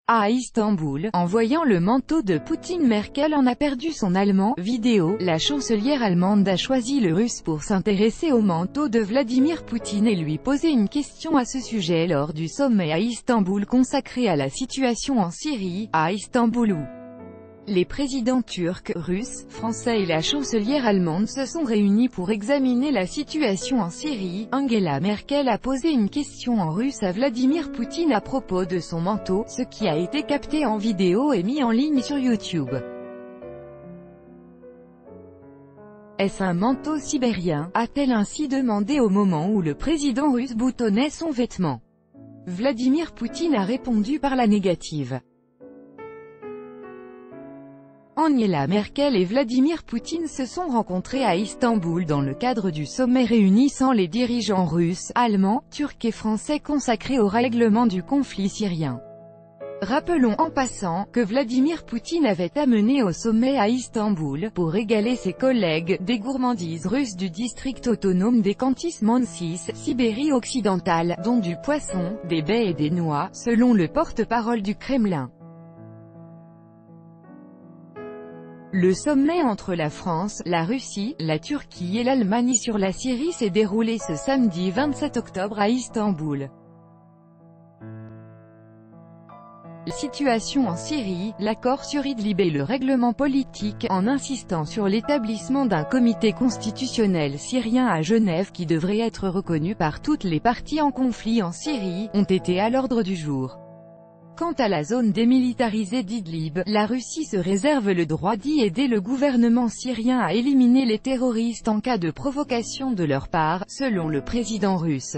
À Istanbul, en voyant le manteau de Poutine, Merkel en a perdu son allemand. Vidéo, la chancelière allemande a choisi le russe pour s'intéresser au manteau de Vladimir Poutine et lui poser une question à ce sujet lors du sommet à Istanbul consacré à la situation en Syrie, à Istanbul où les présidents turcs, russes, français et la chancelière allemande se sont réunis pour examiner la situation en Syrie. Angela Merkel a posé une question en russe à Vladimir Poutine à propos de son manteau, ce qui a été capté en vidéo et mis en ligne sur YouTube. Est-ce un manteau sibérien? A-t-elle ainsi demandé au moment où le président russe boutonnait son vêtement. Vladimir Poutine a répondu par la négative. Angela Merkel et Vladimir Poutine se sont rencontrés à Istanbul dans le cadre du sommet réunissant les dirigeants russes, allemands, turcs et français consacré au règlement du conflit syrien. Rappelons en passant, que Vladimir Poutine avait amené au sommet à Istanbul, pour régaler ses collègues, des gourmandises russes du district autonome des Khantis-Mansis, Sibérie occidentale, dont du poisson, des baies et des noix, selon le porte-parole du Kremlin. Le sommet entre la France, la Russie, la Turquie et l'Allemagne sur la Syrie s'est déroulé ce samedi 27 octobre à Istanbul. La situation en Syrie, l'accord sur Idlib et le règlement politique, en insistant sur l'établissement d'un comité constitutionnel syrien à Genève qui devrait être reconnu par toutes les parties en conflit en Syrie, ont été à l'ordre du jour. Quant à la zone démilitarisée d'Idlib, la Russie se réserve le droit d'y aider le gouvernement syrien à éliminer les terroristes en cas de provocation de leur part, selon le président russe.